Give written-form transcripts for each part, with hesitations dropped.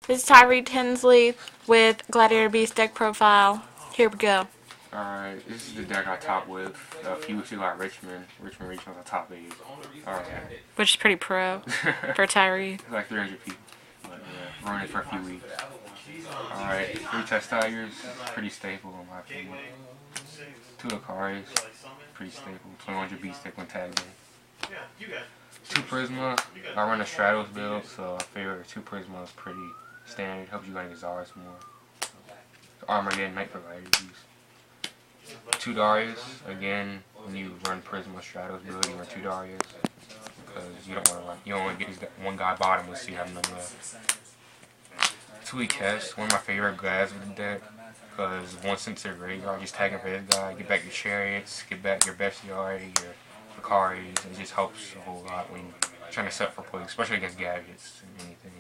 This is Tyree Tinsley with Gladiator Beast deck profile. Here we go. Alright, this is the deck I topped with a few weeks ago at Richmond. Richmond reached on the top 8. Alright. Which is pretty pro for Tyree. It's like 300 people. But yeah, running for a few weeks. Alright, 3 Test Tigers, pretty stable in my opinion. 2 Akaris, pretty stable. 2100 beast deck when tag day. 2 Prisma, I run a Stratos build, so I figure 2 Prisma is pretty standard. Helps you like Zars more. Armageddon Knight for Gladiators. 2 Darius, again, when you run Prisma Stratos build, you run 2 Darius. Because you don't want to get this one guy bottomless, so you have none left. 2 Ekes, one of my favorite guys with the deck. Because once since they're graveyard, just tagging for this guy, get back your chariots, get back your bestiary, your Akaris. It just helps a whole lot when you're trying to set for plays, especially against gadgets and anything.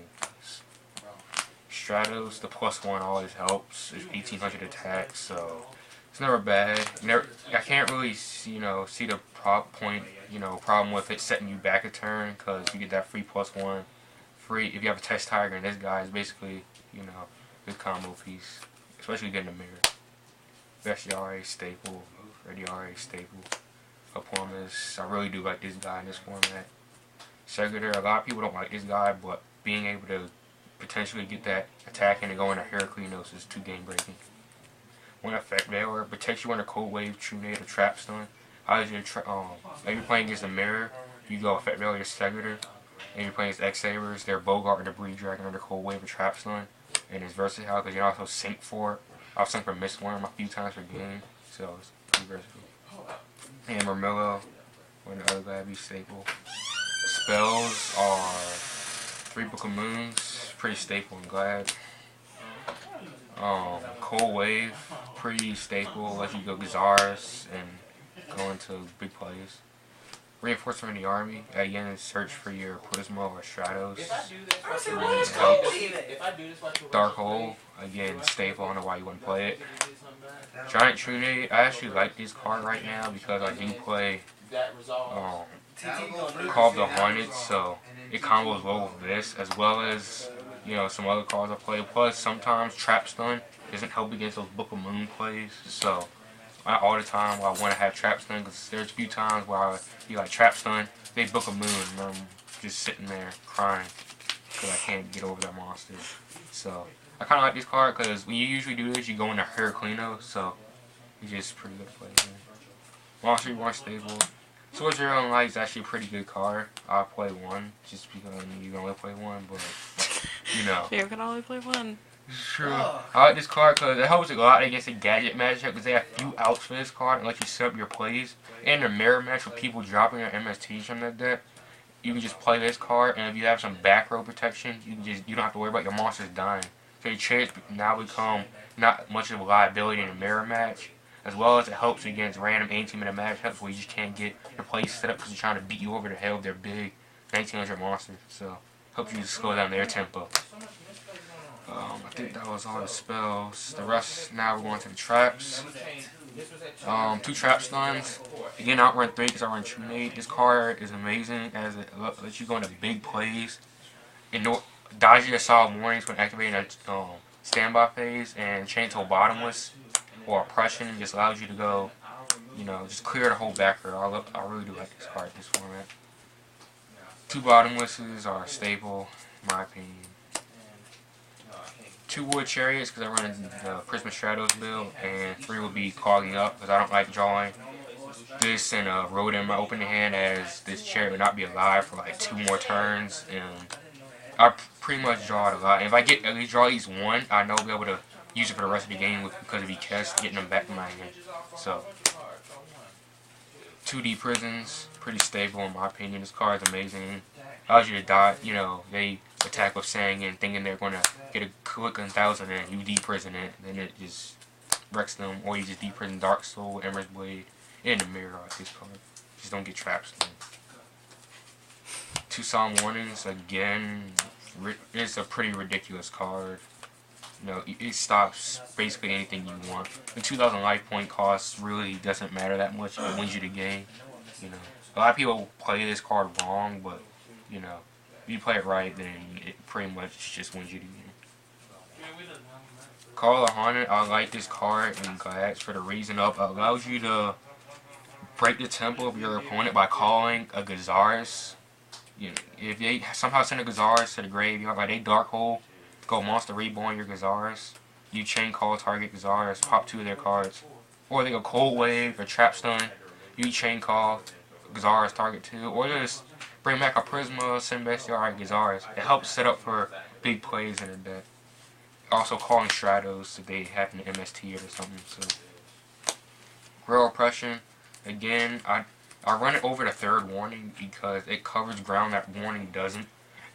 Stratos, the +1 always helps. It's 1800 attack, so it's never bad. I can't really see the problem with it setting you back a turn, because you get that free +1 free. If you have a Test Tiger, and this guy is basically, good combo piece, especially getting a mirror. Bestiary staple, Radiari staple. Upon I really do like this guy in this format. Segator, a lot of people don't like this guy, but being able to potentially get that attack and go into Heraclinos is 2 game breaking. 1 Effect Veiler, protects you under Cold Wave, True Nade, or Trap Stun. If you're playing against a mirror, you go Effect Veiler, your Segator. And you're playing against X-Sabers, they're Bogart and the Breed Dragon under Cold Wave or Trap Stun. And it's versatile because you can also sync for it. I've synced for Mistworm a few times per game, so it's pretty versatile. And Mermillo, one of the other Glad Beast staple. Spells are 3 Book of Moons, pretty staple and Glad. Cold Wave, pretty staple, lets you go Gazaris and go into big plays. Reinforcement of the Army, again, search for your Prisma or Stratos. Dark Hole, again, staple, I don't know why you wouldn't play it. Giant True Nade, I actually like this card right now because I do play Call of the Haunted, so it combos well with this, as well as some other cards I play. Plus, sometimes Trap Stun doesn't help against those Book of Moon plays, so not all the time I want to have Trap Stun, because there's a few times where I be like Trap Stun, they Book of Moon, and I'm just sitting there crying because I can't get over that monster. So I kind of like this card because when you usually do this, you go into Heraclino, so it's just pretty good to play here. Monster, you want stable. Sword Zero and Light is actually a pretty good card. I'll play 1 just because you can only play 1, but You can only play 1. It's true. I like this card because it helps a lot against a gadget matchup, because they have few outs for this card and let you set up your plays. And the mirror match with people dropping their MSTs from that deck, you can just play this card, and if you have some back row protection, you don't have to worry about your monsters dying. So your chariots now become not much of a liability in a mirror match, as well as it helps against random 18-minute matchups where you just can't get your plays set up because they're trying to beat you over the head with their big 1900 monsters. So helps you slow down their tempo. I think that was all the spells. The rest, now we're going to the traps. 2 Trap Stuns. Again, I don't run 3 because I run True Nade. This card is amazing as it lets you go into big plays. Dodging your solid warnings when activating a standby phase, and chain to a bottomless or oppression just allows you to go, just clear the whole back row. I really do like this card, this format. 2 bottomlesses are stable, in my opinion. 2 Wood Chariots because I run the Prisma Stratos build, and 3 will be clogging up because I don't like drawing this and road in my opening hand, as this chariot would not be alive for like 2 more turns, and I pretty much draw it a lot. And if I get at least draw at least 1, I know I'll be able to use it for the rest of the game because of Ekes getting them back in my hand. So 2D Prisons, pretty stable in my opinion. This card is amazing. Allows you to die, they attack with Sang and thinking they're going to get a quick 1000 and you deprison it, then it just wrecks them, or you just deprison Dark Soul, Emmer's Blade, and the Mirror on this card. Just don't get traps. 2 Solemn Warnings, again, it's a pretty ridiculous card. It stops basically anything you want. The 2000 life point cost really doesn't matter that much. It wins you the game. A lot of people play this card wrong, but if you play it right, then it pretty much just wins you the game. Call a Haunted, I like this card in Glads for the reason of it allows you to break the tempo of your opponent by calling a Gazaris. You know, if they somehow send a Gazaris to the graveyard, like they Dark Hole, go Monster Reborn your Gazaris. You chain call target Gazaris, pop 2 of their cards. Or they go Cold Wave or Trap Stun. You chain call Gazaris target 2. Or just bring back a Prisma, send Bestiary Gazaris. It helps set up for big plays in the deck. Also calling Stratos if they happen to MST it or something. So Grow Oppression, again, I run it over the 3rd warning because it covers ground that warning doesn't.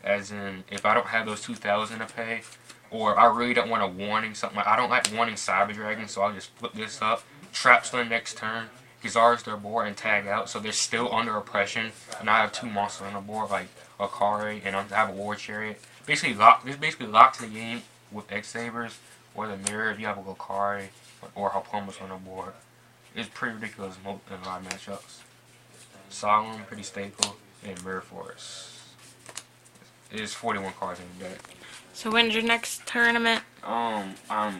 As in, if I don't have those 2,000 to pay, or I really don't want a warning, something like, I don't like warning Cyber Dragon, so I'll just flip this up, Trap Stun next turn, Gazars their board, and tag out, so they're still under oppression, and I have 2 monsters on the board, like Akari, and I have a War Chariot. This basically locks the game with X-Sabers, or the Mirror if you have a Akari, or Harpomas on the board. It's pretty ridiculous in a lot of matchups. Solemn, pretty staple, and Mirror Force. It is 41 cards in the deck. So when's your next tournament? I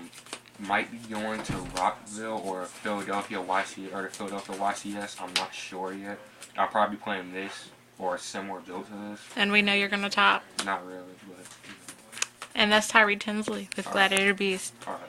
might be going to Rockville or Philadelphia YC or the Philadelphia YCS. I'm not sure yet. I'll probably be playing this or a similar build to this. And we know you're going to top. Not really, but. And that's Tyree Tinsley with Gladiator Beast. Alright.